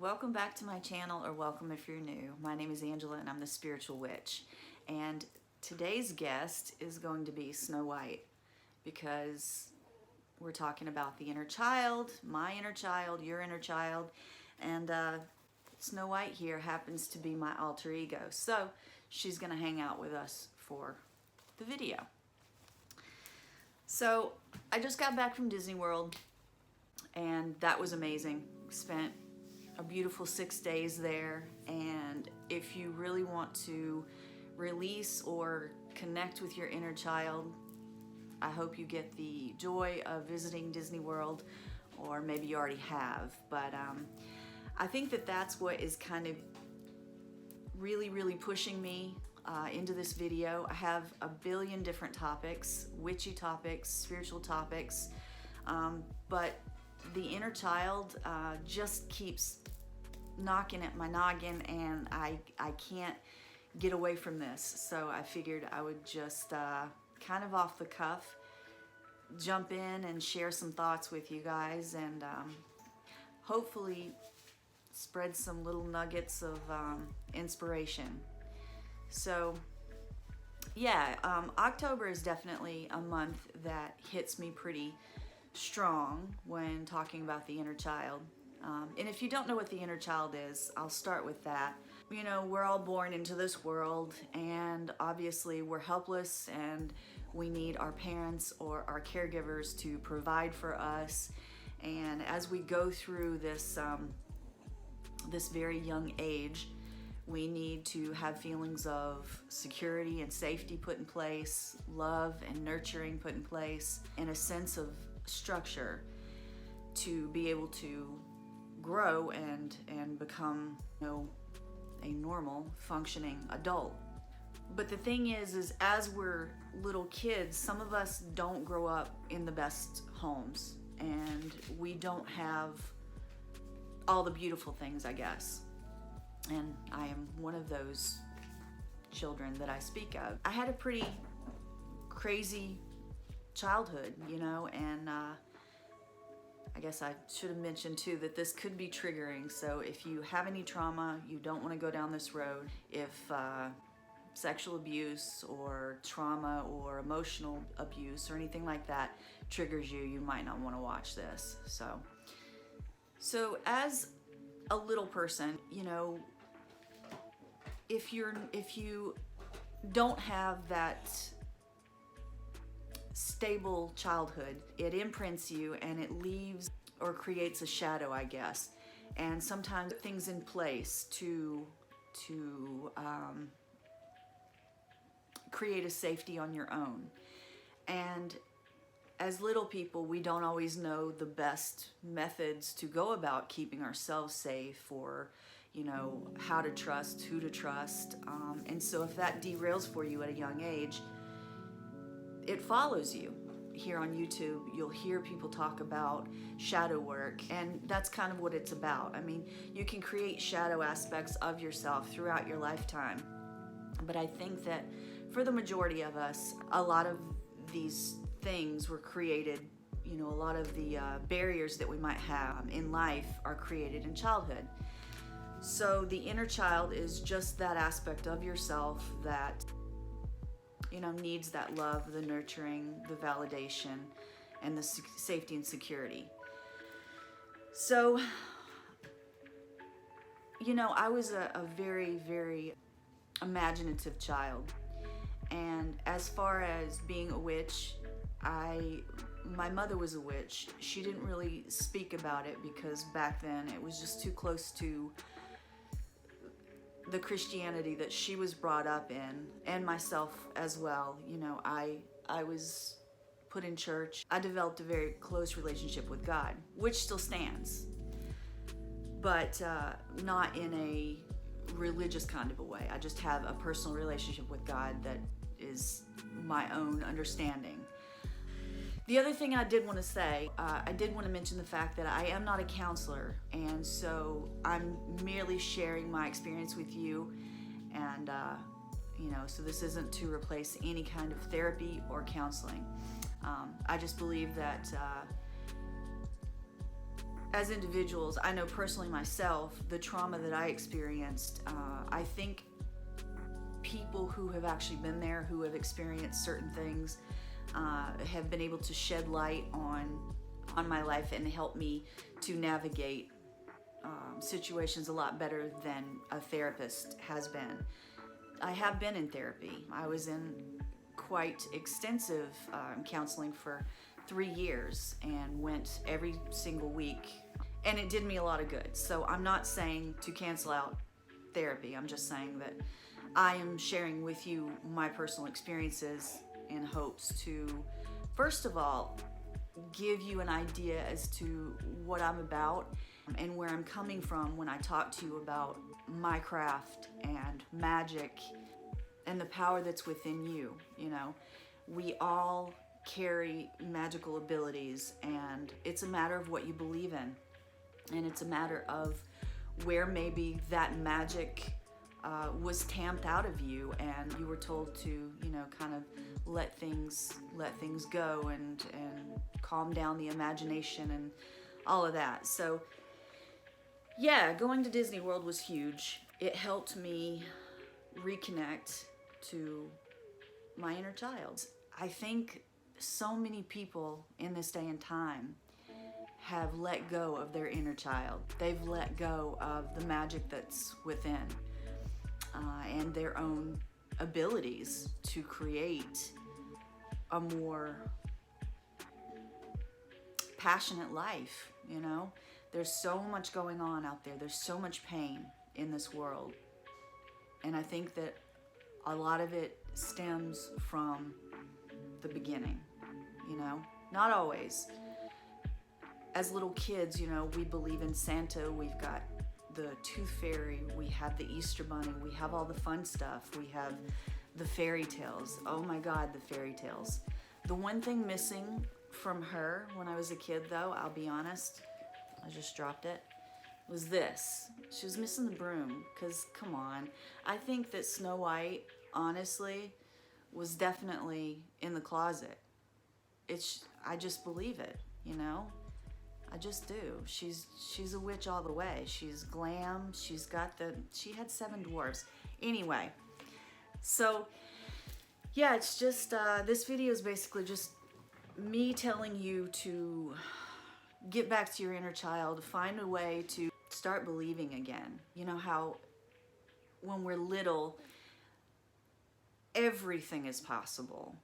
welcome back to my channel, or welcome if you're new. My name is Angela and I'm the Spiritual Witch. And today's guest is going to be Snow White, because we're talking about the inner child, my inner child, your inner child, and Snow White here happens to be my alter ego. So she's gonna hang out with us for the video. So I just got back from Disney World and that was amazing. Spent a beautiful 6 days there, and if you really want to release or connect with your inner child, I hope you get the joy of visiting Disney World, or maybe you already have, but I think that that's what is kind of really pushing me into this video. I have a billion different topics, witchy topics, spiritual topics, but the inner child just keeps knocking at my noggin, and I can't get away from this. So I figured I would just kind of off the cuff jump in and share some thoughts with you guys, and hopefully spread some little nuggets of inspiration. So yeah, October is definitely a month that hits me pretty strong when talking about the inner child. And if you don't know what the inner child is, I'll start with that. You know, we're all born into this world, and obviously we're helpless and we need our parents or our caregivers to provide for us. And as we go through this this very young age, we need to have feelings of security and safety put in place, love and nurturing put in place, and a sense of structure to be able to grow and become, you know, a normal functioning adult. But the thing is as we're little kids, some of us don't grow up in the best homes, and we don't have all the beautiful things, I guess. And I am one of those children that I speak of. I had a pretty crazy childhood, you know, and I guess I should have mentioned too that this could be triggering. So if you have any trauma, you don't want to go down this road. If sexual abuse or trauma or emotional abuse or anything like that triggers you, you might not want to watch this. So as a little person, you know, if you don't have that stable childhood, it imprints you and it leaves or creates a shadow, I guess. And sometimes things in place to create a safety on your own. And as little people, we don't always know the best methods to go about keeping ourselves safe, or, you know, how to trust, who to trust. And so if that derails for you at a young age, it follows you. Here on YouTube, you'll hear people talk about shadow work, and that's kind of what it's about. I mean, you can create shadow aspects of yourself throughout your lifetime, but I think that for the majority of us, a lot of these things were created, you know, a lot of the barriers that we might have in life are created in childhood. So the inner child is just that aspect of yourself that, you know, needs that love, the nurturing, the validation, and the safety and security. So, you know, I was a very imaginative child. And as far as being a witch, my mother was a witch. She didn't really speak about it because back then it was just too close to the Christianity that she was brought up in, and myself as well. You know, I was put in church. I developed a very close relationship with God, which still stands, but not in a religious kind of a way. I just have a personal relationship with God that is my own understanding. The other thing I did want to say, I did want to mention the fact that I am not a counselor, and so I'm merely sharing my experience with you, and you know, so this isn't to replace any kind of therapy or counseling. I just believe that as individuals, I know personally myself, the trauma that I experienced, I think people who have actually been there, who have experienced certain things, have been able to shed light on my life and help me to navigate situations a lot better than a therapist has been. I have been in therapy. I was in quite extensive counseling for 3 years and went every single week, and it did me a lot of good. So I'm not saying to cancel out therapy. I'm just saying that I am sharing with you my personal experiences in hopes to, first of all, give you an idea as to what I'm about and where I'm coming from when I talk to you about my craft and magic and the power that's within you. You know, we all carry magical abilities, and it's a matter of what you believe in, and it's a matter of where maybe that magic was tamped out of you, and you were told to, you know, kind of let things go and calm down the imagination and all of that. So yeah, going to Disney World was huge. It helped me reconnect to my inner child. I think so many people in this day and time have let go of their inner child. They've let go of the magic that's within, and their own abilities to create a more passionate life. You know, there's so much going on out there. There's so much pain in this world. And I think that a lot of it stems from the beginning, you know, not always. As little kids, you know, we believe in Santa. We've got the Tooth Fairy. We have the Easter Bunny. We have all the fun stuff. We have the fairy tales. Oh my God, the fairy tales. The one thing missing from her when I was a kid, though, I'll be honest, I just dropped it, was this. She was missing the broom, because come on. I think that Snow White, honestly, was definitely in the closet. I just believe it, you know? I just do. She's a witch all the way. She's glam. She had 7 dwarves. Anyway, so yeah, it's just, this video is basically just me telling you to get back to your inner child, find a way to start believing again. You know how when we're little, everything is possible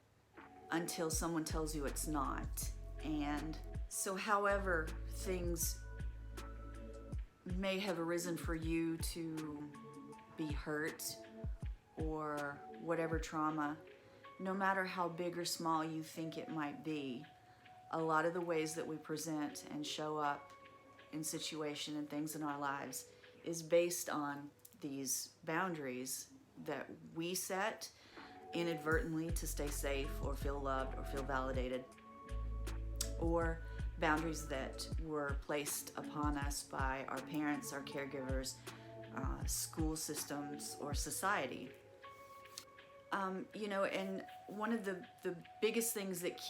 until someone tells you it's not. And so however things may have arisen for you to be hurt or whatever trauma, no matter how big or small you think it might be, a lot of the ways that we present and show up in situation and things in our lives is based on these boundaries that we set inadvertently to stay safe or feel loved or feel validated, or boundaries that were placed upon us by our parents, our caregivers, school systems, or society. You know, and one of the biggest things that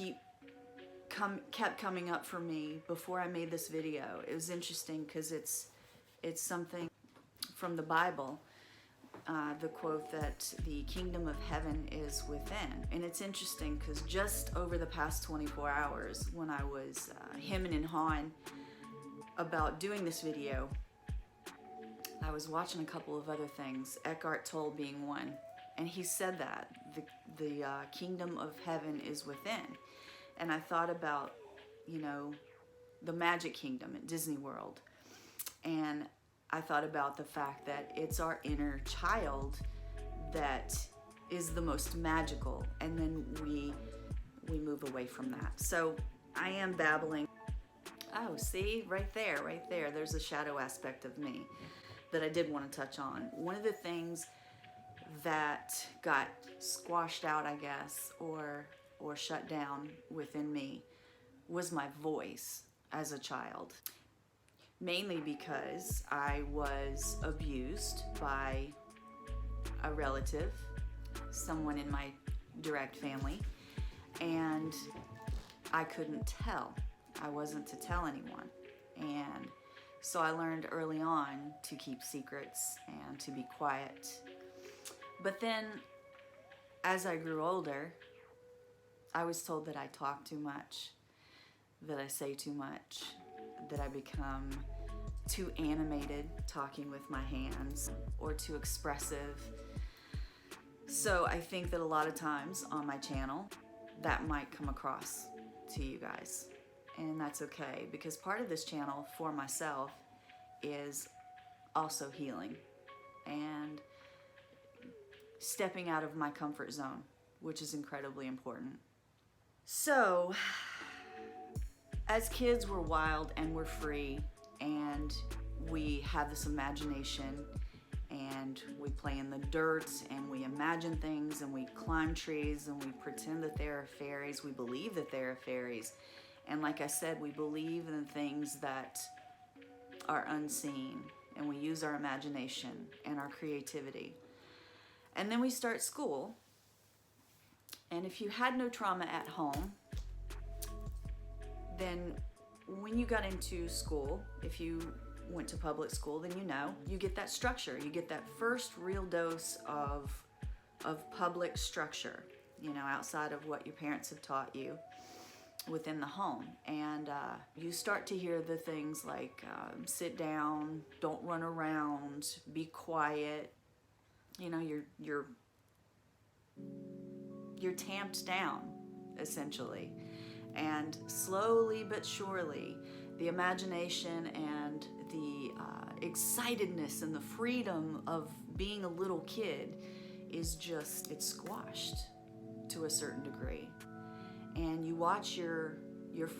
kept coming up for me before I made this video, it was interesting because it's something from the Bible, the quote that the kingdom of heaven is within. And it's interesting because just over the past 24 hours, when I was hemming and hawing about doing this video, I was watching a couple of other things, Eckhart Tolle being one, and he said that the kingdom of heaven is within. And I thought about, you know, the Magic Kingdom at Disney World, and I thought about the fact that it's our inner child that is the most magical, and then we move away from that. So I am babbling. Oh, see, right there, there's a shadow aspect of me that I did want to touch on. One of the things that got squashed out, I guess, or shut down within me was my voice as a child. Mainly because I was abused by a relative, someone in my direct family, and I couldn't tell. I wasn't to tell anyone. And so I learned early on to keep secrets and to be quiet. But then as I grew older, I was told that I talk too much, that I say too much, that I become too animated talking with my hands or too expressive. So I think that a lot of times on my channel that might come across to you guys, and that's okay, because part of this channel for myself is also healing and stepping out of my comfort zone, which is incredibly important. So as kids, we're wild and we're free, and we have this imagination, and we play in the dirt, and we imagine things, and we climb trees, and we pretend that there are fairies. We believe that there are fairies. And like I said, we believe in things that are unseen, and we use our imagination and our creativity. And then we start school, and if you had no trauma at home, then when you got into school, if you went to public school, then you get that structure. You get that first real dose of public structure, outside of what your parents have taught you within the home. And you start to hear the things like sit down, don't run around, be quiet. You're tamped down, essentially. And slowly but surely, the imagination and the excitedness and the freedom of being a little kid is it's squashed to a certain degree. And you watch your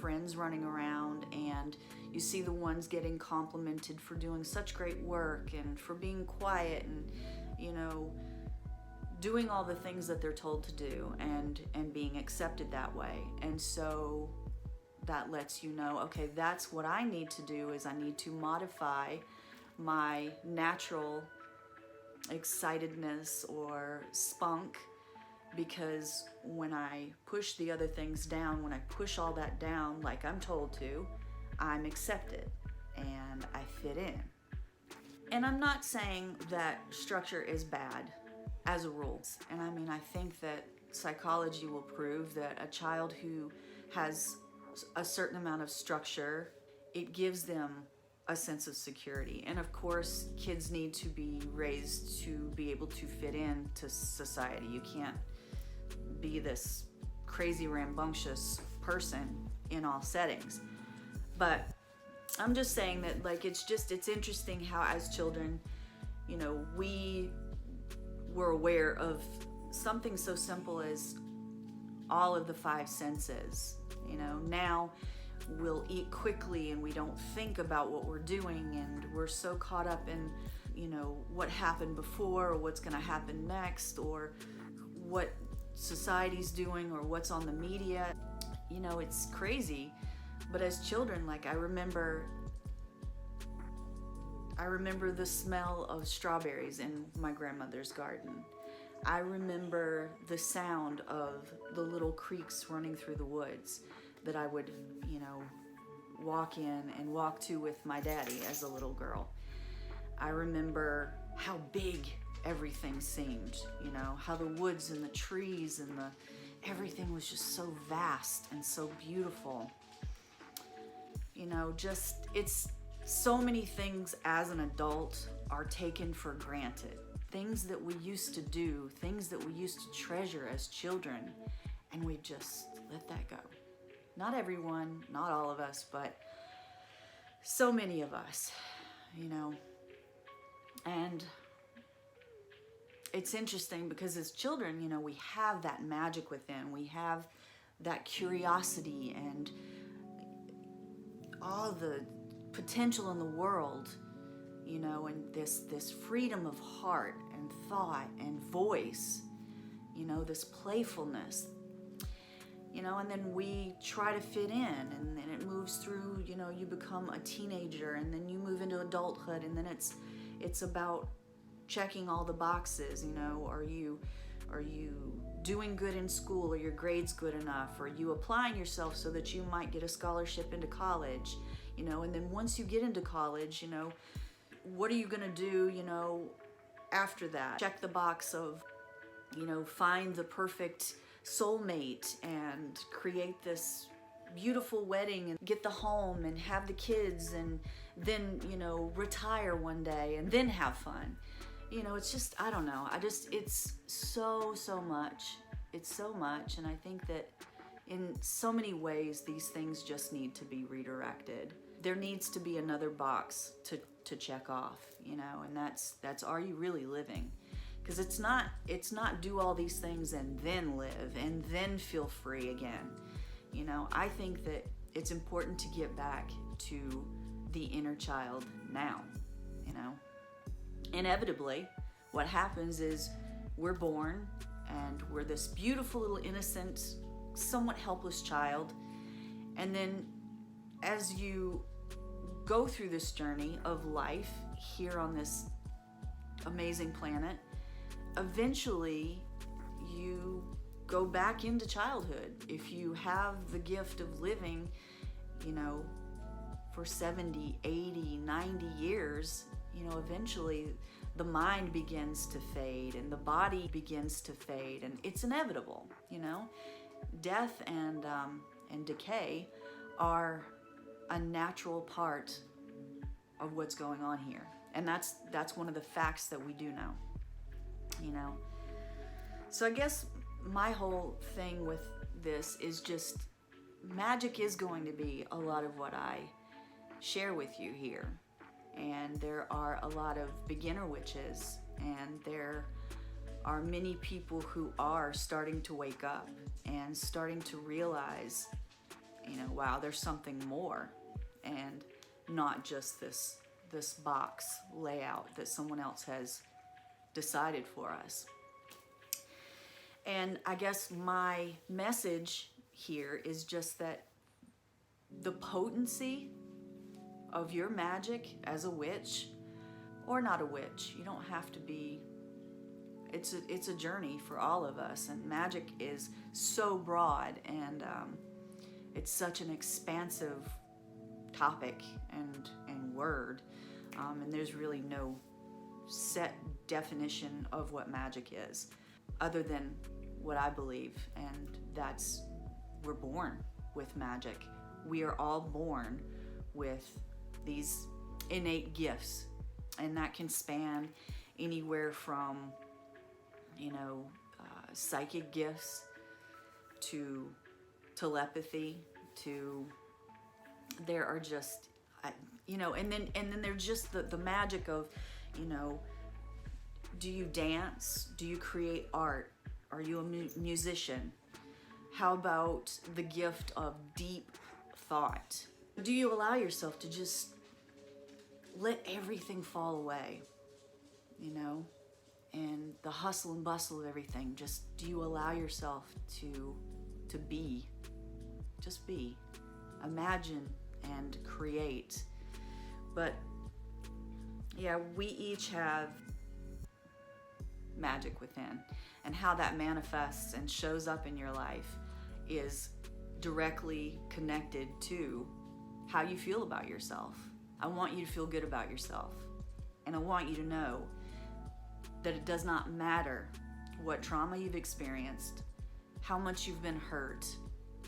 friends running around, and you see the ones getting complimented for doing such great work and for being quiet and, doing all the things that they're told to do and being accepted that way. And so that lets you know, okay, that's what I need to do, is I need to modify my natural excitedness or spunk, because when I push the other things down, when I push all that down like I'm told to, I'm accepted and I fit in. And I'm not saying that structure is bad as a rule. And I think that psychology will prove that a child who has a certain amount of structure, it gives them a sense of security. And of course, kids need to be raised to be able to fit into society. You can't be this crazy rambunctious person in all settings. But I'm just saying that, it's interesting how as children, we were aware of something so simple as all of the five senses. Now we'll eat quickly and we don't think about what we're doing, and we're so caught up in, what happened before or what's going to happen next or what society's doing or what's on the media. It's crazy. But as children, I remember the smell of strawberries in my grandmother's garden. I remember the sound of the little creeks running through the woods that I would, walk in and walk to with my daddy as a little girl. I remember how big everything seemed, how the woods and the trees and everything was just so vast and so beautiful. It's so many things as an adult are taken for granted. Things that we used to do, things that we used to treasure as children, and we just let that go. Not everyone, not all of us, but so many of us, And it's interesting because as children, we have that magic within. We have that curiosity and all the potential in the world, and this freedom of heart and thought and voice, this playfulness, and then we try to fit in, and then it moves through, you become a teenager, and then you move into adulthood, and then it's about checking all the boxes, are you doing good in school? Are your grades good enough? Are you applying yourself so that you might get a scholarship into college? you know, and then once you get into college, you know, what are you gonna do, you know, after that? Check the box of, you know, find the perfect soulmate and create this beautiful wedding and get the home and have the kids and then, you know, retire one day and then have fun. You know, it's just, I don't know. It's so much. It's so much. And I think that in so many ways, these things just need to be redirected. There needs to be another box to check off, you know, and that's are you really living? Because it's not do all these things and then live and then feel free again. You know, I think that it's important to get back to the inner child now, you know. Inevitably, what happens is we're born and we're this beautiful little innocent, somewhat helpless child. And then as you go through this journey of life here on this amazing planet, eventually you go back into childhood. If you have the gift of living, you know, for 70, 80, 90 years, you know, eventually the mind begins to fade and the body begins to fade, and it's inevitable, you know. Death and decay are a natural part of what's going on here. And that's one of the facts that we do know, you know. So I guess my whole thing with this is just magic is going to be a lot of what I share with you here. And there are a lot of beginner witches, and there are many people who are starting to wake up and starting to realize, you know, wow, there's something more, and not just this box layout that someone else has decided for us. And I guess my message here is just that the potency of your magic as a witch, or not a witch, you don't have to be, it's a journey for all of us, and magic is so broad, and it's such an expansive topic and word, and there's really no set definition of what magic is, other than what I believe, and that's we're born with magic. We are all born with these innate gifts, and that can span anywhere from, you know, psychic gifts to telepathy to, there are just, you know, and then there's just the magic of, you know, do you dance? Do you create art? Are you a musician? How about the gift of deep thought? Do you allow yourself to just let everything fall away, you know, and the hustle and bustle of everything? Just, do you allow yourself to be, just be, imagine and create? But yeah, we each have magic within, and how that manifests and shows up in your life is directly connected to how you feel about yourself. I want you to feel good about yourself, and I want you to know that it does not matter what trauma you've experienced, how much you've been hurt,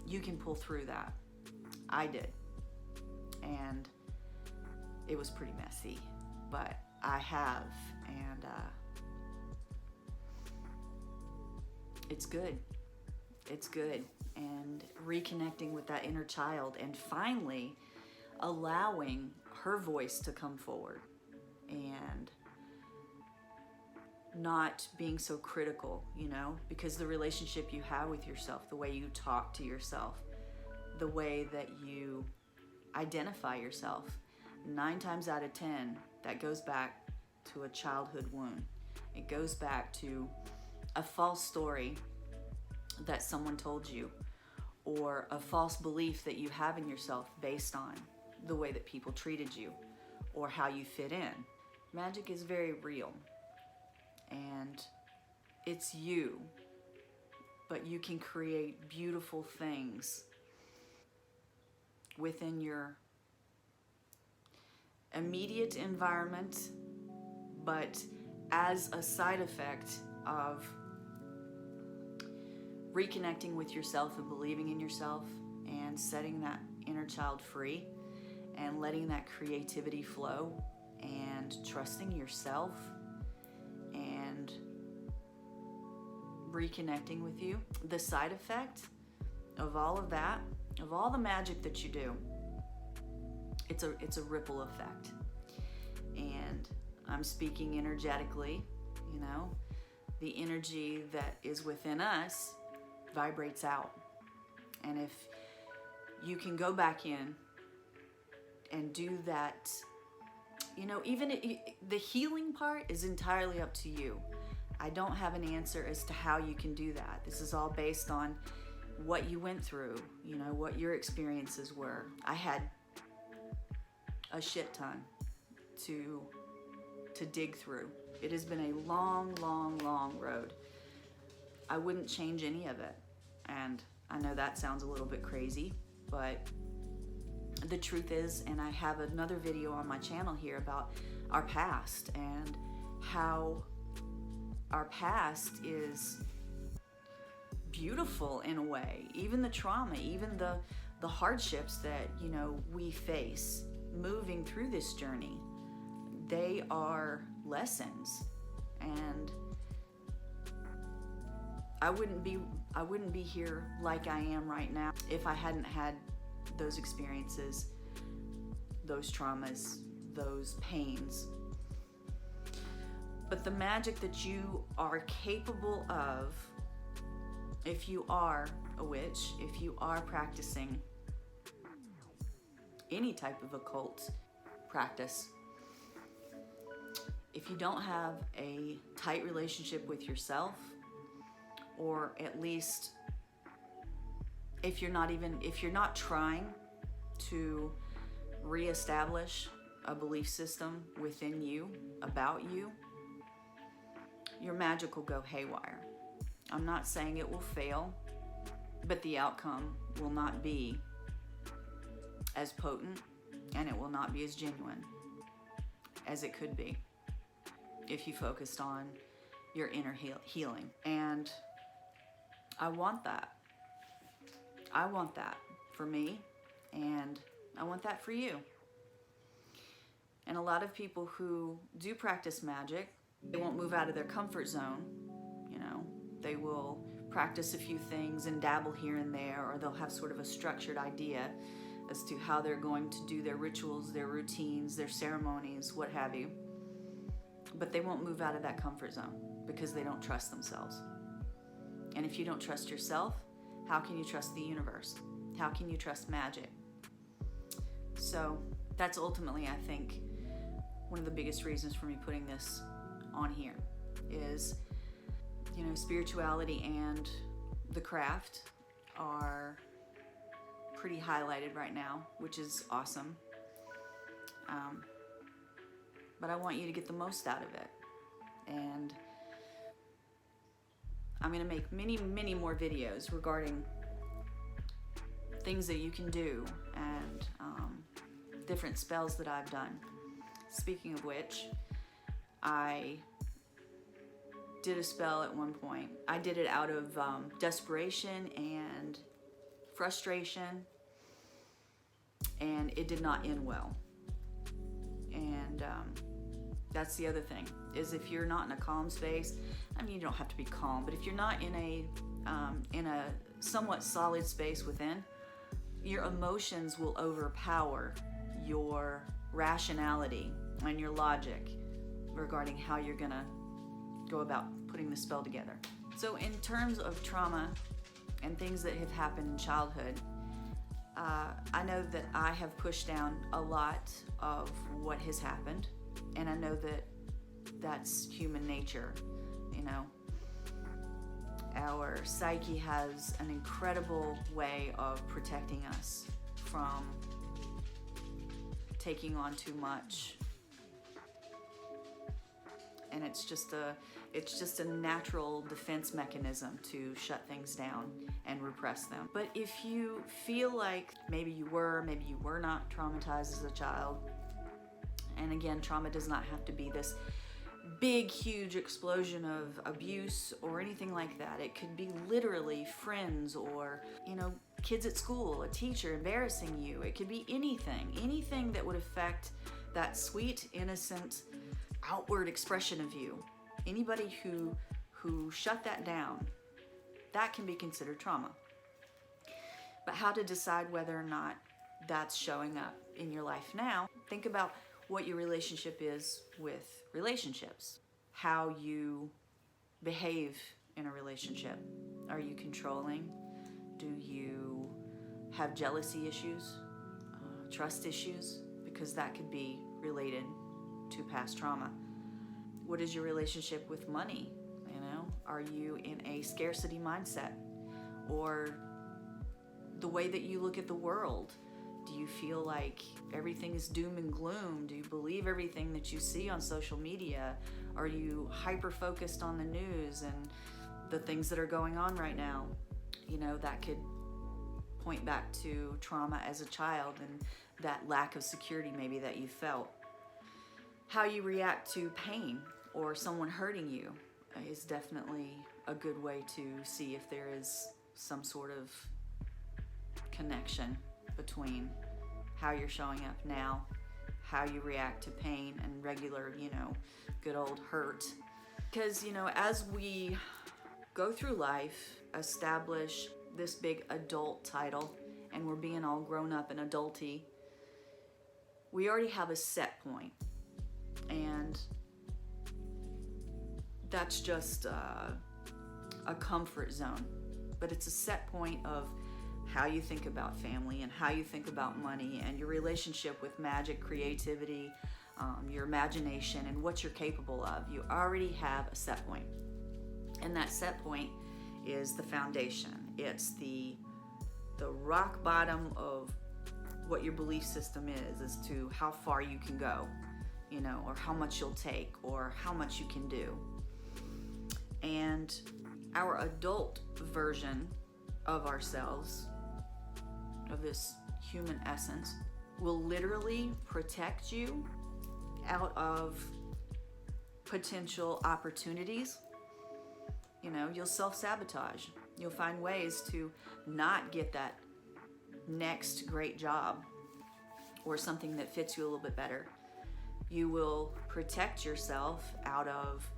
you can pull through that. I did, and it was pretty messy, but I have, and it's good. It's good. And reconnecting with that inner child and finally allowing her voice to come forward and not being so critical, you know, because the relationship you have with yourself, the way you talk to yourself, the way that you identify yourself, 9 times out of 10, that goes back to a childhood wound. It goes back to a false story that someone told you, or a false belief that you have in yourself based on the way that people treated you or how you fit in. Magic is very real, and it's you, but you can create beautiful things within your immediate environment, but as a side effect of reconnecting with yourself and believing in yourself and setting that inner child free and letting that creativity flow and trusting yourself and reconnecting with you. The side effect of all of that, of all the magic that you do, it's a ripple effect. And I'm speaking energetically, you know, the energy that is within us vibrates out. And if you can go back in and do that, you know, even the healing part is entirely up to you. I don't have an answer as to how you can do that. This is all based on what you went through, you know, what your experiences were. I had a shit ton to dig through. It has been a long, long, long road. I wouldn't change any of it. And I know that sounds a little bit crazy, but the truth is, and I have another video on my channel here about our past and how our past is beautiful in a way. Even the trauma, even the hardships that, you know, we face moving through this journey, they are lessons. And I wouldn't be here like I am right now if I hadn't had those experiences, those traumas, those pains. But the magic that you are capable of, if you are a witch, if you are practicing any type of occult practice, if you don't have a tight relationship with yourself, or at least if you're not trying to reestablish a belief system within you, about you, your magic will go haywire. I'm not saying it will fail, but the outcome will not be as potent, and it will not be as genuine as it could be if you focused on your inner healing. And I want that. I want that for me, and I want that for you. And a lot of people who do practice magic, they won't move out of their comfort zone. You know, they will practice a few things and dabble here and there, or they'll have sort of a structured idea as to how they're going to do their rituals, their routines, their ceremonies, what have you. But they won't move out of that comfort zone because they don't trust themselves. And if you don't trust yourself, how can you trust the universe? How can you trust magic? So that's ultimately, I think, one of the biggest reasons for me putting this on here is, you know, spirituality and the craft are pretty highlighted right now, which is awesome. But I want you to get the most out of it. And I'm gonna make many, many more videos regarding things that you can do and different spells that I've done. Speaking of which, I did a spell at one point. I did it out of desperation and frustration, and it did not end well. And that's the other thing, is if you're not in a calm space, I mean, you don't have to be calm, but if you're not in a somewhat solid space within, your emotions will overpower your rationality and your logic regarding how you're gonna go about putting the spell together. So in terms of trauma and things that have happened in childhood, I know that I have pushed down a lot of what has happened, and I know that that's human nature. You know, our psyche has an incredible way of protecting us from taking on too much, and it's just a natural defense mechanism to shut things down and repress them. But if you feel like maybe you were not traumatized as a child, And again, trauma does not have to be this big, huge explosion of abuse or anything like that. It could be literally friends or, kids at school, a teacher embarrassing you. It could be anything that would affect that sweet, innocent, outward expression of you. Anybody who shut that down, that can be considered trauma. But how to decide whether or not that's showing up in your life now? Think about what your relationship is with relationships, how you behave in a relationship. Are you controlling? Do you have jealousy issues, trust issues? Because that could be related to past trauma. What is your relationship with money? Are you in a scarcity mindset? Or the way that you look at the world? Do you feel like everything is doom and gloom? Do you believe everything that you see on social media? Are you hyper-focused on the news and the things that are going on right now? That could point back to trauma as a child and that lack of security maybe that you felt. How you react to pain or someone hurting you is definitely a good way to see if there is some sort of connection between how you're showing up now, how you react to pain and regular, good old hurt. Because, as we go through life, establish this big adult title, and we're being all grown up and adulty, we already have a set point. And that's just a comfort zone. But it's a set point of how you think about family and how you think about money and your relationship with magic, creativity, your imagination, and what you're capable of. You already have a set point. And that set point is the foundation. It's the rock bottom of what your belief system is as to how far you can go, or how much you'll take, or how much you can do. And our adult version of ourselves, of this human essence, will literally protect you out of potential opportunities. You'll self-sabotage. You'll find ways to not get that next great job or something that fits you a little bit better. You will protect yourself out of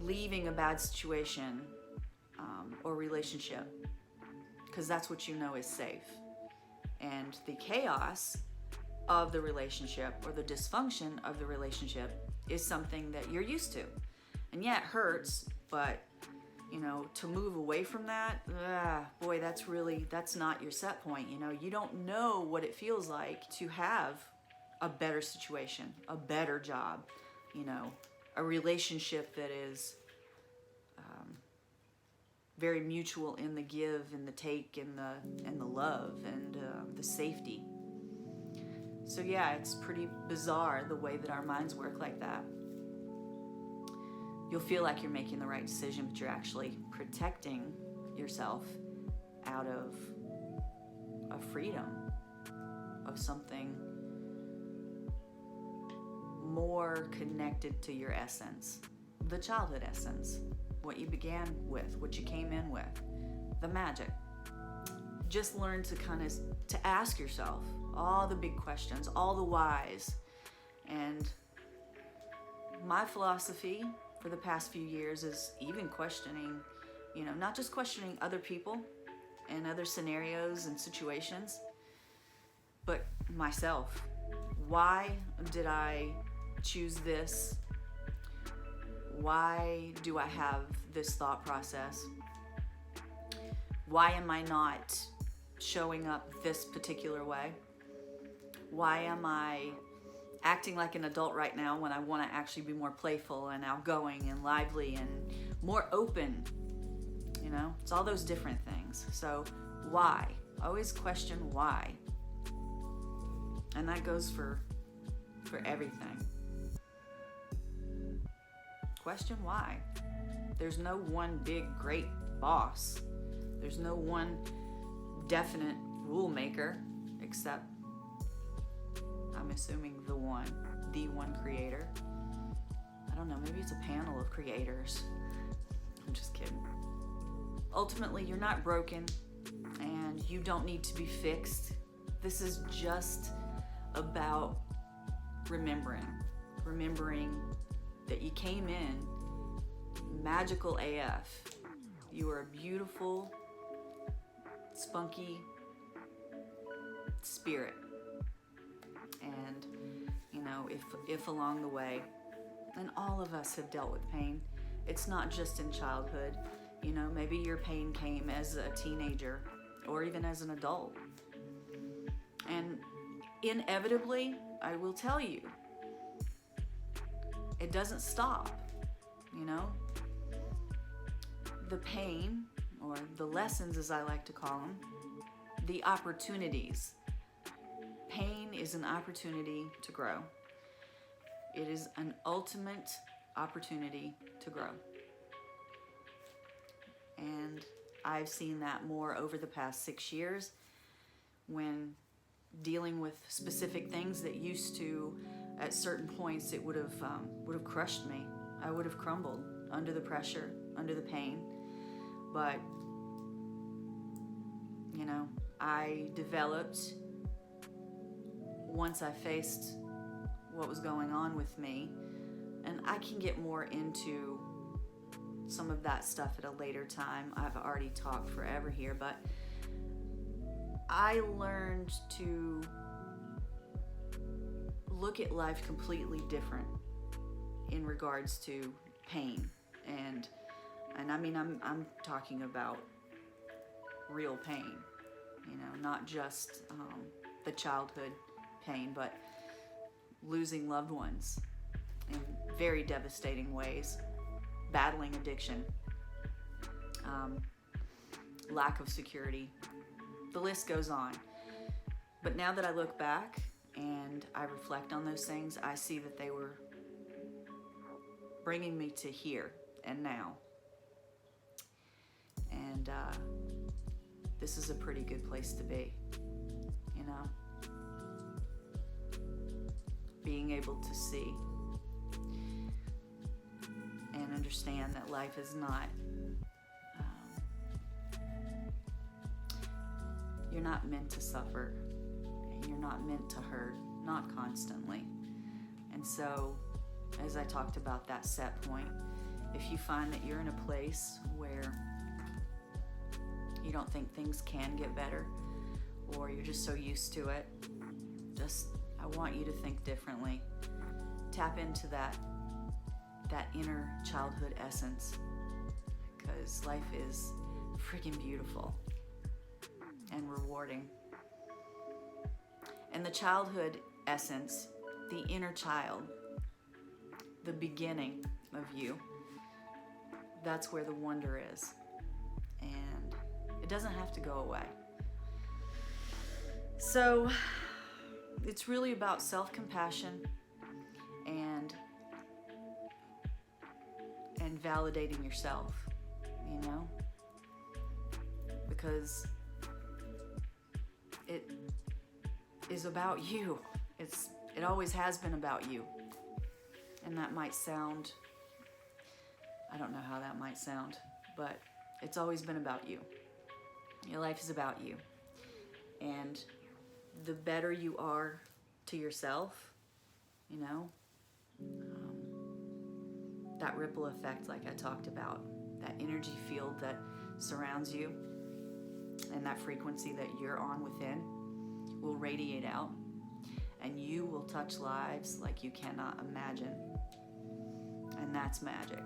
leaving a bad situation or relationship, because that's what is safe. And the chaos of the relationship or the dysfunction of the relationship is something that you're used to. And yeah, it hurts, but to move away from that, boy, that's not your set point. You don't know what it feels like to have a better situation, a better job, a relationship that is very mutual in the give and the take and the love and the safety. So yeah, it's pretty bizarre the way that our minds work like that. You'll feel like you're making the right decision, but you're actually protecting yourself out of a freedom, of something more connected to your essence, the childhood essence, what you began with, what you came in with, the magic. Just learn to ask yourself all the big questions, all the whys. And my philosophy for the past few years is even questioning, not just questioning other people and other scenarios and situations, but myself. Why did I choose this? Why do I have this thought process? Why am I not showing up this particular way? Why am I acting like an adult right now when I want to actually be more playful and outgoing and lively and more open? It's all those different things. So why? Always question why. And that goes for everything. Question why. There's no one big great boss. There's no one definite rule maker, except I'm assuming the one. the one creator. I don't know, maybe it's a panel of creators. I'm just kidding. Ultimately, you're not broken and you don't need to be fixed. This is just about remembering that you came in magical AF. You are a beautiful, spunky spirit. And, you know, if along the way, and all of us have dealt with pain. It's not just in childhood. You know, maybe your pain came as a teenager or even as an adult. And inevitably, I will tell you, it doesn't stop, you know? The pain, or the lessons as I like to call them, the opportunities. Pain is an opportunity to grow. It is an ultimate opportunity to grow. And I've seen that more over the past 6 years when dealing with specific things that used to, at certain points, it would have crushed me. I would have crumbled under the pressure, under the pain. But, you know, I developed, once I faced what was going on with me, and I can get more into some of that stuff at a later time. I've already talked forever here, but I learned to look at life completely different in regards to pain, and I mean I'm talking about real pain, you know, not just the childhood pain, but losing loved ones in very devastating ways, battling addiction, lack of security. The list goes on. But now that I look back and I reflect on those things, I see that they were bringing me to here and now. And this is a pretty good place to be, you know? Being able to see and understand that life is not, you're not meant to suffer, and you're not meant to hurt, not constantly. And so, as I talked about that set point, if you find that you're in a place where you don't think things can get better, or you're just so used to it, I want you to think differently. Tap into that inner childhood essence, because life is freaking beautiful and rewarding. And the childhood essence, the inner child, the beginning of you, that's where the wonder is. And it doesn't have to go away. So it's really about self-compassion and validating yourself, you know? Because it is about you. It always has been about you. And that might sound, I don't know how that might sound, but it's always been about you. Your life is about you. And the better you are to yourself, you know, that ripple effect, like I talked about, that energy field that surrounds you and that frequency that you're on within will radiate out, and you will touch lives like you cannot imagine. And that's magic.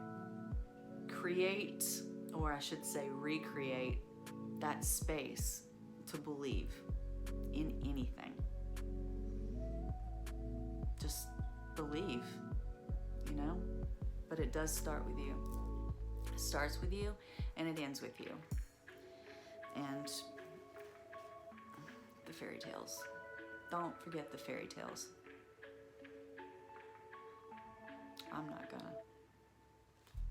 Create, or I should say recreate, that space to believe in anything. Just believe, you know? But it does start with you. It starts with you and it ends with you. And the fairy tales. Don't forget the fairy tales. I'm not gonna.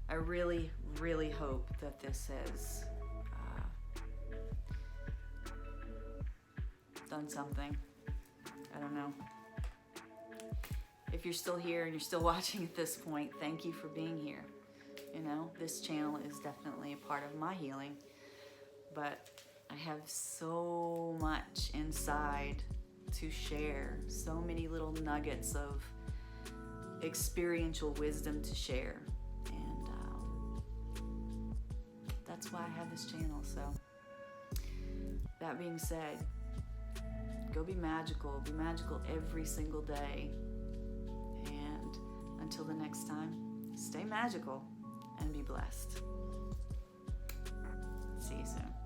I really, really hope that this has done something. I don't know. if you're still here and you're still watching at this point, thank you for being here. You know, this channel is definitely a part of my healing, but I have so much inside to share, so many little nuggets of experiential wisdom to share, and that's why I have this channel. So that being said, go be magical every single day, and until the next time, stay magical and be blessed. See you soon.